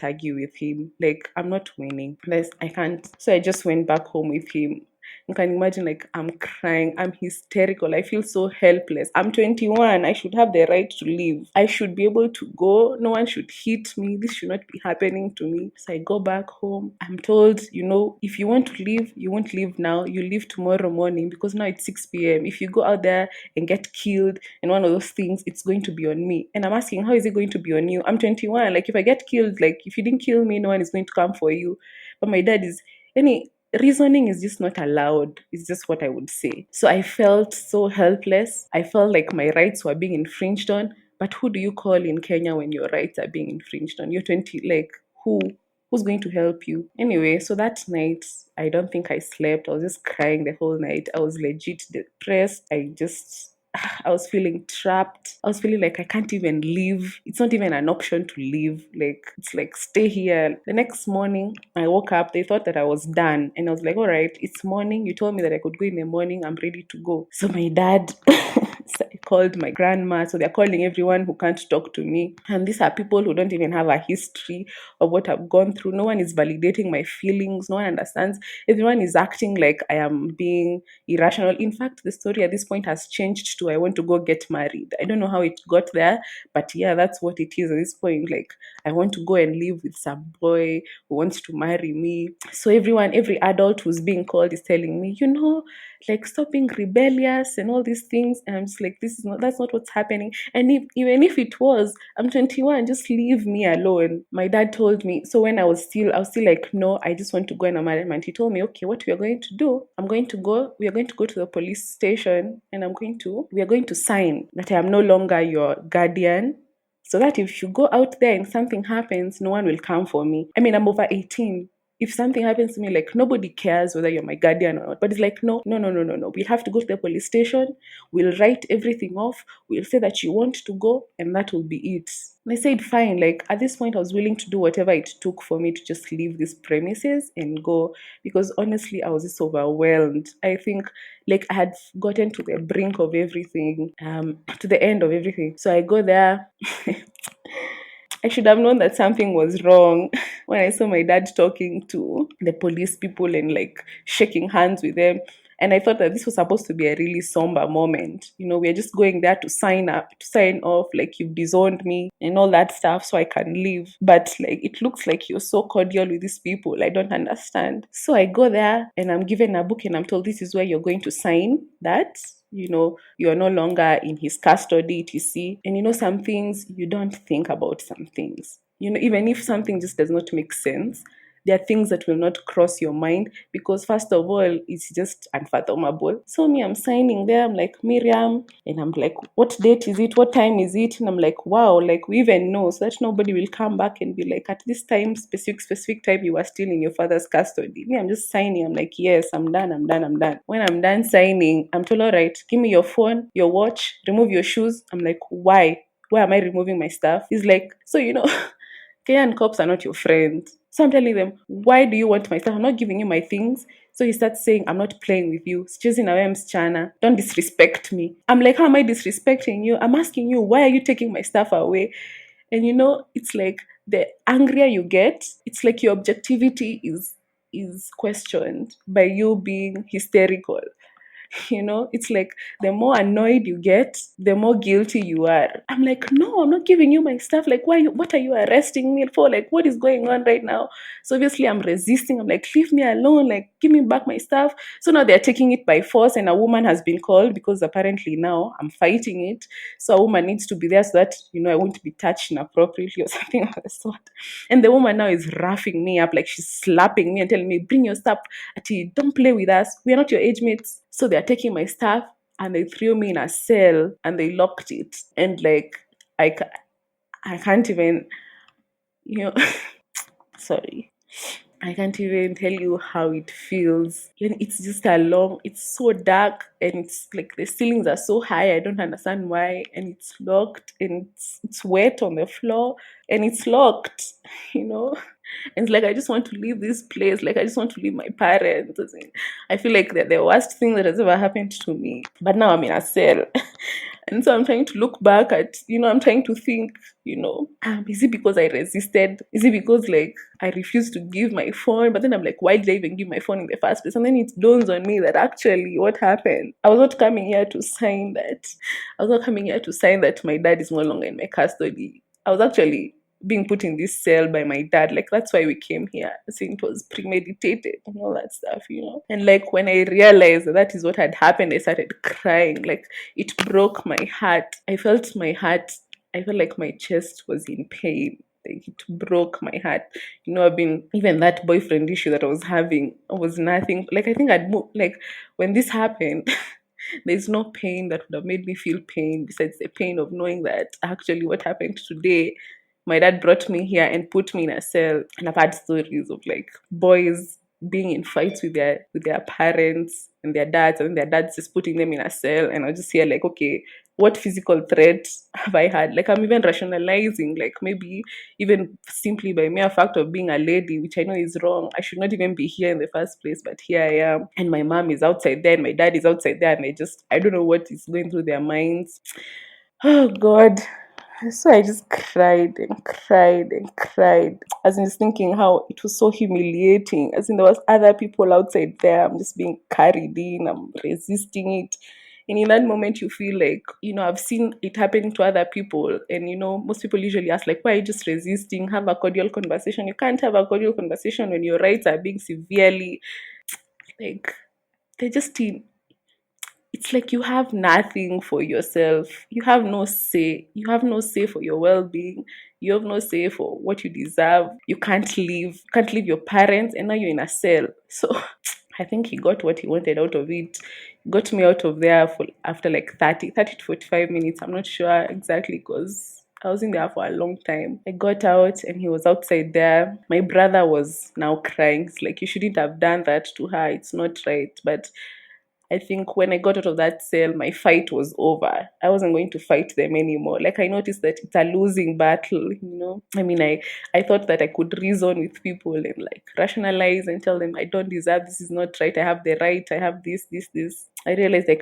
argue with him. Like I'm not winning. I can't. So I just went back home with him. You can imagine, like, I'm crying, I'm hysterical, I feel so helpless. I'm 21, I should have the right to live. I should be able to go. No one should hit me. This should not be happening to me. So I go back home. I'm told, if you want to leave, you won't leave now. You leave tomorrow morning because now it's 6 p.m. If you go out there and get killed and one of those things, it's going to be on me. And I'm asking, how is it going to be on you? I'm 21. Like, if I get killed, like, if you didn't kill me, no one is going to come for you. But my dad is any reasoning is just not allowed. It's just what I would say. So I felt so helpless. I felt like my rights were being infringed on. But who do you call in Kenya when your rights are being infringed on? You're 20, like, who's going to help you? Anyway, so that night, I don't think I slept. I was just crying the whole night. I was legit depressed. I was feeling trapped. I was feeling like I can't even leave. It's not even an option to leave. Like, it's like, stay here. The next morning, I woke up. They thought that I was done. And I was like, all right, it's morning. You told me that I could go in the morning. I'm ready to go. So my dad called my grandma. So they're calling everyone who can't talk to me. And these are people who don't even have a history of what I've gone through. No one is validating my feelings. No one understands. Everyone is acting like I am being irrational. In fact, the story at this point has changed to I want to go get married. I don't know how it got there, but yeah, that's what it is at this point. Like, I want to go and live with some boy who wants to marry me. So every adult who's being called is telling me, like, stop being rebellious and all these things. And I'm just like, that's not what's happening. And even if it was, I'm 21, just leave me alone. My dad told me, so when I was still like, no, I just want to go and marry him. And he told me, okay, what we are going to do, we are going to go to the police station, and we are going to sign that I am no longer your guardian, so that if you go out there and something happens, no one will come for me. I mean, I'm over 18. If something happens to me, like, nobody cares whether you're my guardian or not. But it's like, no, no, no, no, no, no. We have to go to the police station. We'll write everything off. We'll say that you want to go, and that will be it. And I said, fine. Like, at this point, I was willing to do whatever it took for me to just leave these premises and go, because honestly, I was just overwhelmed. I think, like, I had gotten to the brink of everything, to the end of everything. So I go there. I should have known that something was wrong when I saw my dad talking to the police people and like shaking hands with them. And I thought that this was supposed to be a really somber moment. We're just going there to sign up, to sign off, like, you've disowned me and all that stuff so I can leave. But like, it looks like you're so cordial with these people. I don't understand. So I go there and I'm given a book and I'm told this is where you're going to sign that you are no longer in his custody, etc. And some things you don't think about, some things. Even if something just does not make sense, there are things that will not cross your mind because, first of all, it's just unfathomable. So me, I'm signing there. I'm like, Miriam, and I'm like, what date is it? What time is it? And I'm like, wow, like, we even know, so that nobody will come back and be like, at this time, specific time, you are still in your father's custody. Me, I'm just signing. I'm like, yes, I'm done. When I'm done signing, I'm told, all right, give me your phone, your watch, remove your shoes. I'm like, why? Why am I removing my stuff? He's like, so Kenyan cops are not your friends. So I'm telling them, why do you want my stuff? I'm not giving you my things. So he starts saying, I'm not playing with you. Choosing away msichana. Don't disrespect me. I'm like, how am I disrespecting you? I'm asking you, why are you taking my stuff away? And it's like, the angrier you get, it's like your objectivity is questioned by you being hysterical. It's like the more annoyed you get, the more guilty you are. I'm like, no, I'm not giving you my stuff. Like, what are you arresting me for? Like, what is going on right now? So obviously I'm resisting. I'm like, leave me alone. Like, give me back my stuff. So now they're taking it by force, and a woman has been called because apparently now I'm fighting it. So a woman needs to be there so that, I won't be touched inappropriately or something of the sort. And the woman now is roughing me up, like she's slapping me and telling me, bring your stuff. Ati, don't play with us. We are not your age mates. So they're taking my stuff and they threw me in a cell and they locked it. And like, I, I can't even, you know, sorry. I can't even tell you how it feels. And it's just it's so dark, and it's like the ceilings are so high. I don't understand why. And it's locked, and it's wet on the floor, and it's locked, you know. And it's like, I just want to leave this place. Like, I just want to leave my parents. I feel like they're the worst thing that has ever happened to me. But now I'm in a cell. And so I'm trying to look back at, I'm trying to think, is it because I resisted? Is it because like I refused to give my phone? But then I'm like, why did I even give my phone in the first place? And then it dawns on me that actually what happened, I was not coming here to sign that. I was not coming here to sign that my dad is no longer in my custody. I was actually being put in this cell by my dad. Like, that's why we came here. So it was premeditated and all that stuff. And like, when I realized that is what had happened, I started crying. Like, it broke my heart. I felt like my chest was in pain. Like, it broke my heart. I've been, even that boyfriend issue that I was having was nothing. Like, I think I'd moved, like, when this happened, there's no pain that would have made me feel pain besides the pain of knowing that actually what happened today, my dad brought me here and put me in a cell. And I've had stories of like boys being in fights with their parents and their dads, and their dads just putting them in a cell. And I just hear like, okay, what physical threat have I had? Like, I'm even rationalizing, like, maybe even simply by mere fact of being a lady, which I know is wrong. I should not even be here in the first place, but here I am. And my mom is outside there and my dad is outside there, and I don't know what is going through their minds. Oh God. So I just cried and cried and cried. As in, just thinking how it was so humiliating. As in, there was other people outside there. I'm just being carried in. I'm resisting it. And in that moment, you feel like, I've seen it happening to other people. And, most people usually ask, like, why are you just resisting? Have a cordial conversation. You can't have a cordial conversation when your rights are being severely, like, they're just in, it's like you have nothing for yourself. You have no say. You have no say for your well-being. You have no say for what you deserve. You can't leave. You can't leave your parents, and now you're in a cell. So I think he got what he wanted out of it. He got me out of there after like 30 to 45 minutes. I'm not sure exactly, because I was in there for a long time. I got out and he was outside there. My brother was now crying. It's like, you shouldn't have done that to her. It's not right. But I think when I got out of that cell, my fight was over. I wasn't going to fight them anymore. Like, I noticed that it's a losing battle. I mean, I thought that I could reason with people and like rationalize and tell them I don't deserve, this is not right. I have the right. I have this. I realized I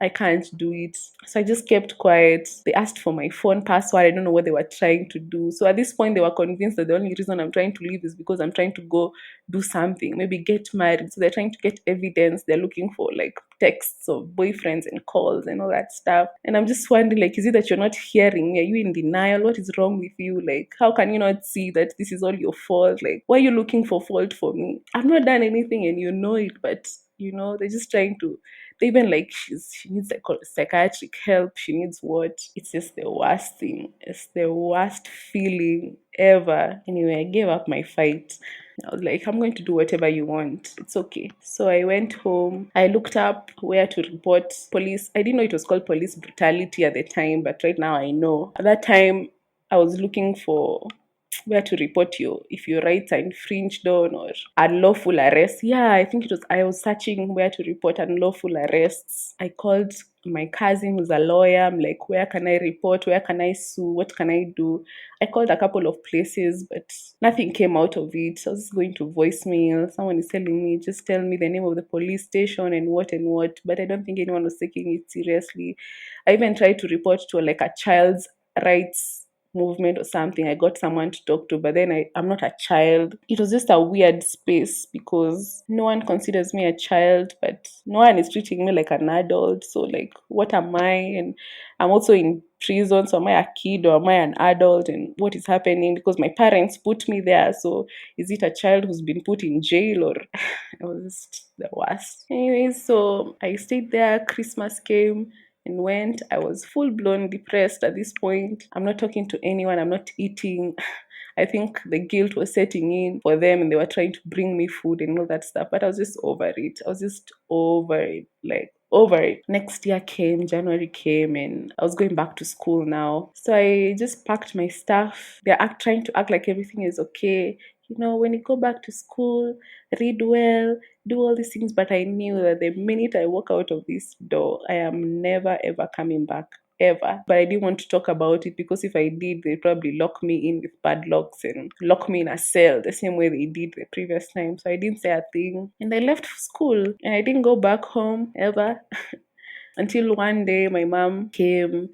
can't do it. So I just kept quiet. They asked for my phone password. I don't know what they were trying to do. So at this point, they were convinced that the only reason I'm trying to leave is because I'm trying to go do something, maybe get married. So they're trying to get evidence. They're looking for like texts of boyfriends and calls and all that stuff. And I'm just wondering, like, is it that you're not hearing me? Are you in denial? What is wrong with you? Like, how can you not see that this is all your fault? Like, why are you looking for fault for me? I've not done anything and you know it, but they're just trying to, they even like, she needs psychiatric help. She needs what? It's just the worst thing. It's the worst feeling ever. Anyway, I gave up my fight. I was like, I'm going to do whatever you want. It's okay. So I went home. I looked up where to report police. I didn't know it was called police brutality at the time, but right now I know. At that time, I was looking for where to report you if your rights are infringed on, or unlawful arrest. Yeah, I think it was, I was searching where to report unlawful arrests. I called my cousin who's a lawyer. I'm like, where can I report? Where can I sue? What can I do? I called a couple of places, but nothing came out of it. I was going to voicemail. Someone is telling me, just tell me the name of the police station and what and what. But I don't think anyone was taking it seriously. I even tried to report to like a child's rights movement or something. I got someone to talk to, but then I'm not a child. It was just a weird space because no one considers me a child, but no one is treating me like an adult. So, like, what am I? And I'm also in prison. So, am I a kid or am I an adult? And what is happening? Because my parents put me there. So, is it a child who's been put in jail, or it was just the worst? Anyways, so I stayed there. Christmas came and went. I was full blown depressed at this point. I'm not talking to anyone, I'm not eating. I think the guilt was setting in for them and they were trying to bring me food and all that stuff. But I was just over it. I was just over it. Like, over it. Next year came, January came, and I was going back to school now. So I just packed my stuff. Trying to act like everything is okay. You know, when you go back to school, read well, do all these things. But I knew that the minute I walk out of this door, I am never ever coming back. Ever. But I didn't want to talk about it because if I did, they'd probably lock me in with padlocks and lock me in a cell the same way they did the previous time. So I didn't say a thing. And I left school and I didn't go back home ever until one day my mom came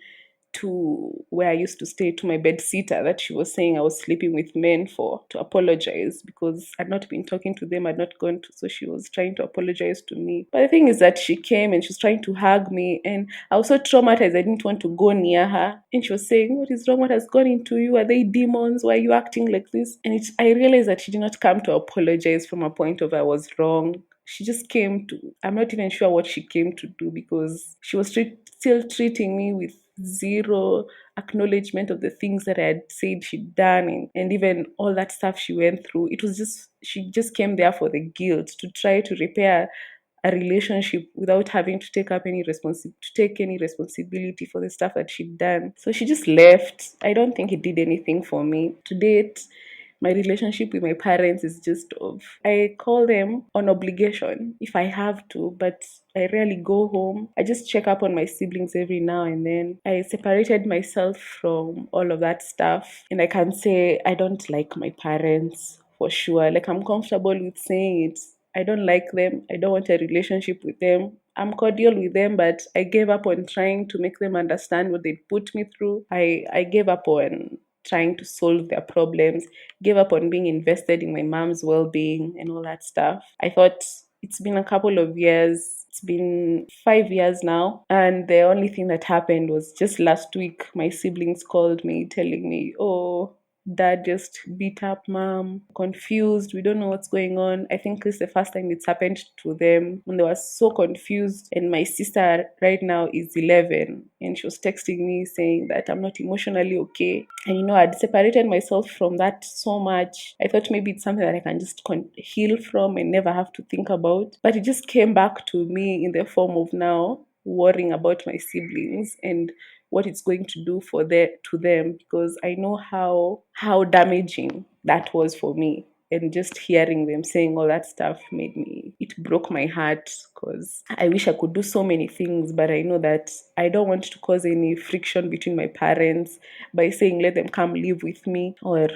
to where I used to stay, to my bed sitter that she was saying I was sleeping with men for, to apologize because I'd not been talking to them, I'd not gone to, so she was trying to apologize to me. But the thing is that she came and she was trying to hug me, and I was so traumatized I didn't want to go near her. And she was saying, "What is wrong? What has gone into you? Are they demons? Why are you acting like this?" And I realized that she did not come to apologize from a point of I was wrong. She just came to, I'm not even sure what she came to do because she was still treating me with zero acknowledgement of the things that I had said she'd done, and even all that stuff she went through. It was just, she just came there for the guilt to try to repair a relationship without having to take any responsibility for the stuff that she'd done. So she just left. I don't think it did anything for me. To date, my relationship with my parents is just of, I call them on obligation if I have to, but I rarely go home. I just check up on my siblings every now and then. I separated myself from all of that stuff, and I can say I don't like my parents for sure. Like, I'm comfortable with saying it. I don't like them. I don't want a relationship with them. I'm cordial with them, but I gave up on trying to make them understand what they put me through. I gave up on trying to solve their problems, gave up on being invested in my mom's well being and all that stuff. I thought, it's been a couple of years. It's been 5 years now. And the only thing that happened was just last week, my siblings called me telling me, "Oh, dad just beat up mom, confused, we don't know what's going on." I think this is the first time it's happened to them, and they were so confused. And my sister right now is 11, and she was texting me saying that I'm not emotionally okay. And you know, I'd separated myself from that so much. I thought maybe it's something that I can just heal from and never have to think about, but it just came back to me in the form of now worrying about my siblings and what it's going to do to them, because I know how damaging that was for me. And just hearing them saying all that stuff it broke my heart, because I wish I could do so many things, but I know that I don't want to cause any friction between my parents by saying let them come live with me, or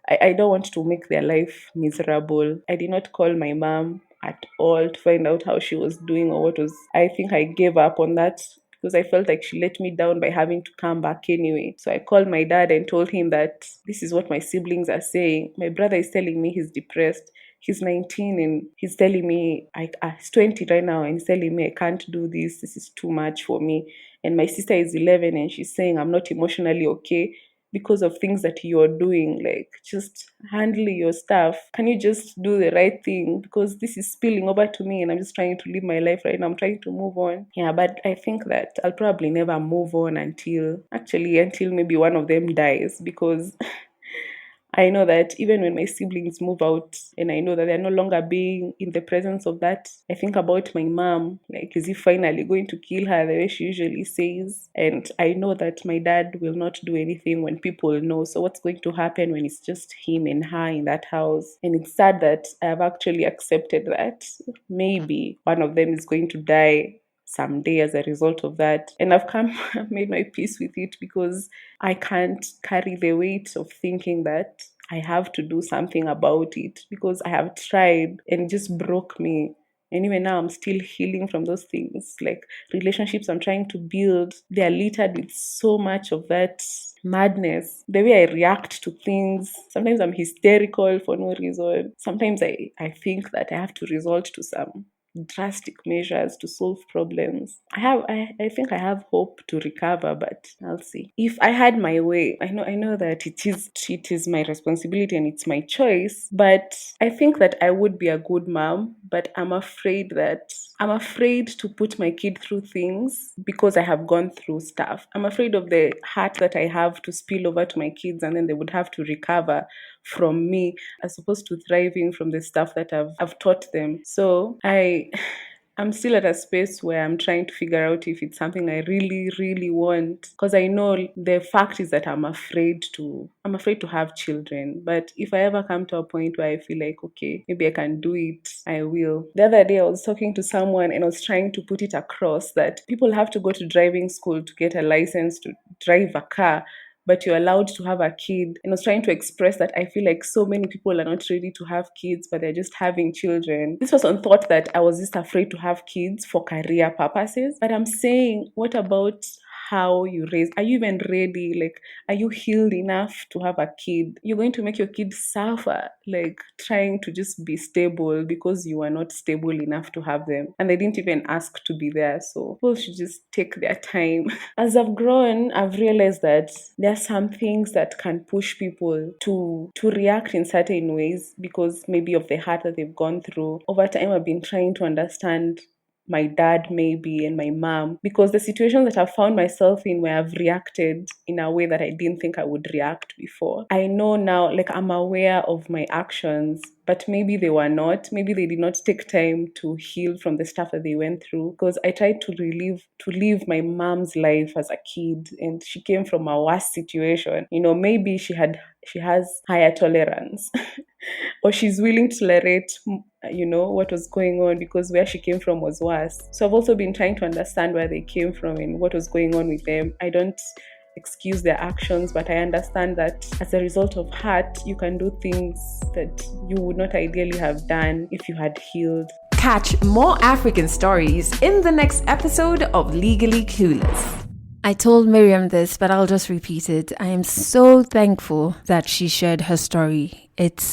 I don't want to make their life miserable. I did not call my mom at all to find out how she was doing or what was. I think I gave up on that because I felt like she let me down by having to come back anyway. So I called my dad and told him that this is what my siblings are saying. My brother is telling me he's depressed. He's 19 and he's telling me, he's 20 right now, and he's telling me I can't do this. This is too much for me. And my sister is 11 and she's saying I'm not emotionally okay because of things that you're doing. Like, just handle your stuff. Can you just do the right thing? Because this is spilling over to me and I'm just trying to live my life right now. I'm trying to move on. Yeah, but I think that I'll probably never move on until maybe one of them dies, because I know that even when my siblings move out and I know that they're no longer being in the presence of that, I think about my mom. Like, is he finally going to kill her the way she usually says? And I know that my dad will not do anything when people know. So, what's going to happen when it's just him and her in that house? And it's sad that I have actually accepted that maybe one of them is going to die someday as a result of that. And I've made my peace with it, because I can't carry the weight of thinking that I have to do something about it, because I have tried and it just broke me. And even now, I'm still healing from those things. Like, relationships I'm trying to build, they are littered with so much of that madness, the way I react to things. Sometimes I'm hysterical for no reason. Sometimes I think that I have to resort to some drastic measures to solve problems. I think I have hope to recover, but I'll see. If I had my way, I know that it is my responsibility and it's my choice, but I think that I would be a good mom, but I'm afraid to put my kid through things because I have gone through stuff. I'm afraid of the hurt that I have to spill over to my kids, and then they would have to recover from me as opposed to thriving from the stuff that I've taught them. So I'm still at a space where I'm trying to figure out if it's something I really, really want. Because I know the fact is that I'm afraid to have children. But if I ever come to a point where I feel like, okay, maybe I can do it, I will. The other day I was talking to someone and I was trying to put it across that people have to go to driving school to get a license to drive a car, but you're allowed to have a kid. And I was trying to express that I feel like so many people are not ready to have kids, but they're just having children. This was on thought that I was just afraid to have kids for career purposes. But I'm saying, what about how you raise? Are you even ready? Like, are you healed enough to have a kid? You're going to make your kid suffer, like trying to just be stable because you are not stable enough to have them. And they didn't even ask to be there. So people should just take their time. As I've grown, I've realized that there are some things that can push people to react in certain ways because maybe of the hurt that they've gone through. Over time, I've been trying to understand my dad maybe and my mom, because the situations that I've found myself in where I've reacted in a way that I didn't think I would react before. I know now, like, I'm aware of my actions, but maybe they were not. Maybe they did not take time to heal from the stuff that they went through, because I tried to live my mom's life as a kid, and she came from a worse situation. Maybe she has higher tolerance or she's willing to tolerate what was going on because where she came from was worse. So I've also been trying to understand where they came from and what was going on with them. I don't excuse their actions, but I understand that as a result of hurt, you can do things that you would not ideally have done if you had healed. Catch more African stories in the next episode of Legally Clueless. I told Miriam this, but I'll just repeat it. I am so thankful that she shared her story. It's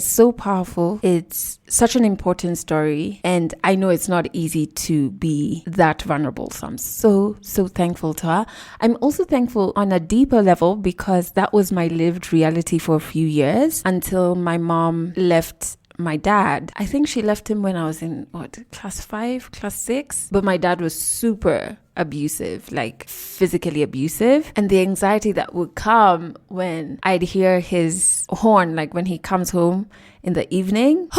so powerful. It's such an important story. And I know it's not easy to be that vulnerable. So I'm so thankful to her. I'm also thankful on a deeper level because that was my lived reality for a few years until my mom left my dad. I think she left him when I was in class 5, class 6. But my dad was super abusive, like physically abusive. And the anxiety that would come when I'd hear his horn, like when he comes home in the evening,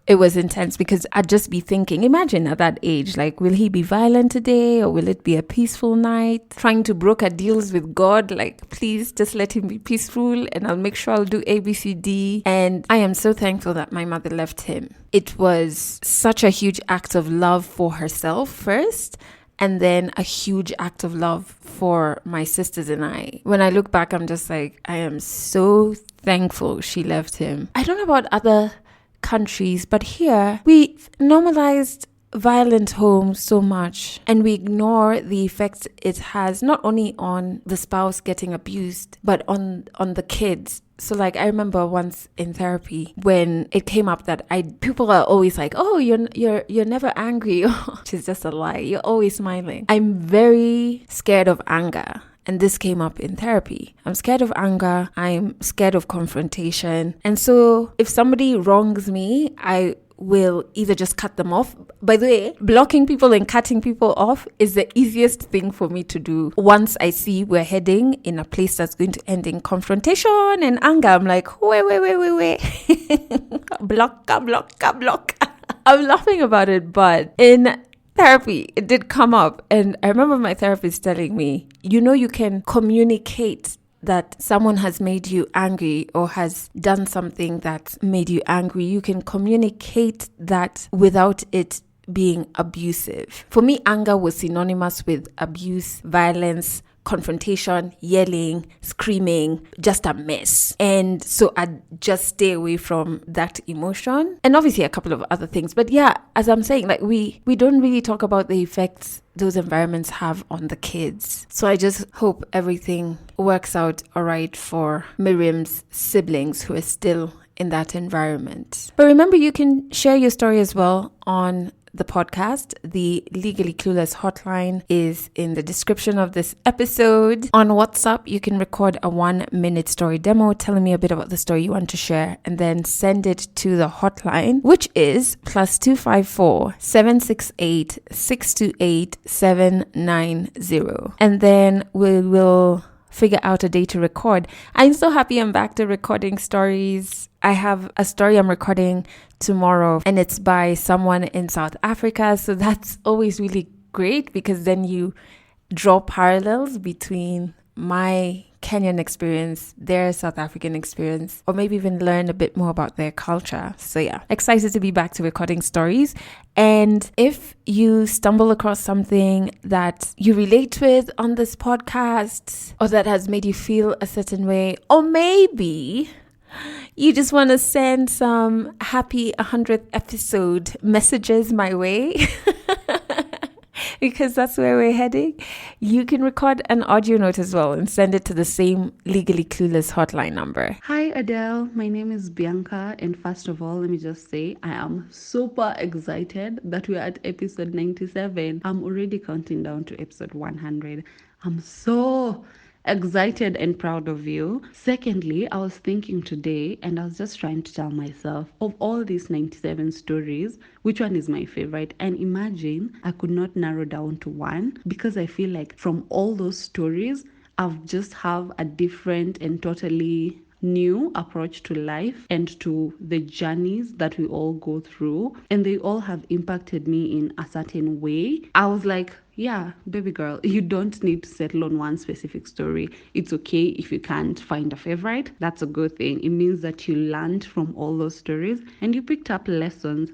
it was intense because I'd just be thinking, imagine at that age, like, will he be violent today or will it be a peaceful night? Trying to broker deals with God, like, please just let him be peaceful and I'll make sure I'll do A, B, C, D. And I am so thankful that my mother left him. It was such a huge act of love for herself first, and then a huge act of love for my sisters and I. When I look back, I'm just like, I am so thankful she left him. I don't know about other countries, but here we normalized violent homes so much and we ignore the effects it has not only on the spouse getting abused, but on the kids. So like I remember once in therapy when it came up that people are always like, oh, you're never angry, which is just a lie. You're always smiling. I'm very scared of anger. And this came up in therapy. I'm scared of anger. I'm scared of confrontation. And so if somebody wrongs me, I will either just cut them off. By the way, blocking people and cutting people off is the easiest thing for me to do. Once I see we're heading in a place that's going to end in confrontation and anger, I'm like, wait. Block. I'm laughing about it, but in therapy, it did come up. And I remember my therapist telling me, you can communicate that someone has made you angry or has done something that made you angry. You can communicate that without it being abusive. For me, anger was synonymous with abuse, violence, confrontation, yelling, screaming, just a mess. And so I'd just stay away from that emotion. And obviously a couple of other things. But yeah, as I'm saying, like we don't really talk about the effects those environments have on the kids. So I just hope everything works out all right for Miriam's siblings who are still in that environment. But remember, you can share your story as well on the podcast. The Legally Clueless hotline is in the description of this episode. On WhatsApp, you can record a 1-minute story demo telling me a bit about the story you want to share and then send it to the hotline, which is +254 768 628 790. And then we will figure out a day to record. I'm so happy I'm back to recording stories. I have a story I'm recording tomorrow and it's by someone in South Africa. So that's always really great because then you draw parallels between my Kenyan experience, their South African experience, or maybe even learn a bit more about their culture. So yeah, excited to be back to recording stories. And if you stumble across something that you relate with on this podcast or that has made you feel a certain way, or maybe you just want to send some happy 100th episode messages my way, because that's where we're heading, you can record an audio note as well and send it to the same Legally Clueless hotline number. Hi Adele, my name is Bianca, and first of all, let me just say I am super excited that we're at episode 97. I'm already counting down to episode 100. I'm so excited and proud of you. Secondly, I was thinking today and I was just trying to tell myself, of all these 97 stories, which one is my favorite? And imagine I could not narrow down to one, because I feel like from all those stories, I've just have a different and totally new approach to life and to the journeys that we all go through, and they all have impacted me in a certain way. I was like, yeah, baby girl, you don't need to settle on one specific story. It's okay if you can't find a favorite. That's a good thing. It means that you learned from all those stories and you picked up lessons.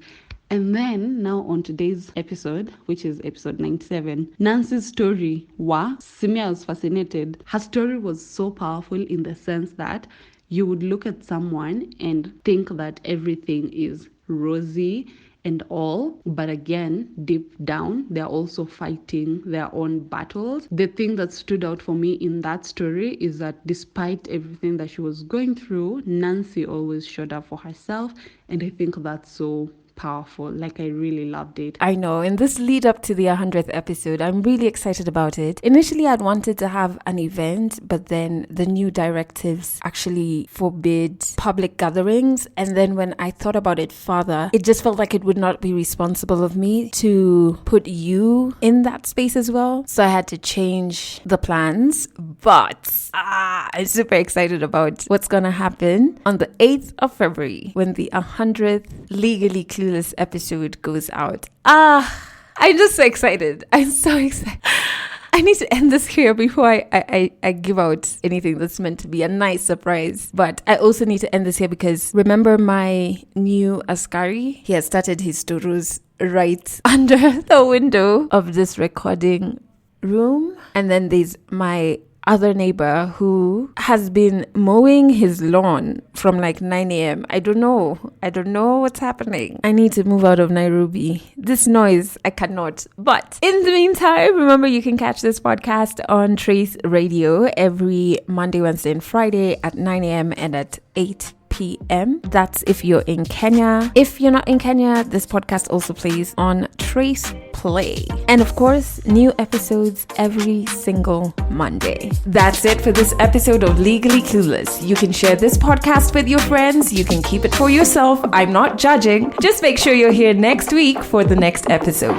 And then now on today's episode, which is episode 97, Nancy's story, Simia was fascinated. Her story was so powerful in the sense that you would look at someone and think that everything is rosy and all, but again, deep down, they're also fighting their own battles. The thing that stood out for me in that story is that despite everything that she was going through, Nancy always showed up for herself, and I think that's so powerful. Like, I really loved it. I know. In this lead up to the 100th episode, I'm really excited about it. Initially, I'd wanted to have an event, but then the new directives actually forbid public gatherings. And then when I thought about it further, it just felt like it would not be responsible of me to put you in that space as well. So I had to change the plans. But I'm super excited about what's going to happen on the 8th of February when the 100th Legally Clueless episode goes out. I'm just so excited. I'm so excited. I need to end this here before I give out anything that's meant to be a nice surprise. But I also need to end this here because remember my new Askari? He has started his turus right under the window of this recording room. And then there's my other neighbor who has been mowing his lawn from like 9 a.m. I don't know what's happening. I need to move out of Nairobi. This noise, I cannot. But in the meantime, remember you can catch this podcast on Trace Radio every Monday, Wednesday, and Friday at 9 a.m. and at 8 p.m. That's if you're in Kenya. If you're not in Kenya, this podcast also plays on Trace Play. And of course, new episodes every single Monday. That's it for this episode of Legally Clueless. You can share this podcast with your friends. You can keep it for yourself. I'm not judging. Just make sure you're here next week for the next episode.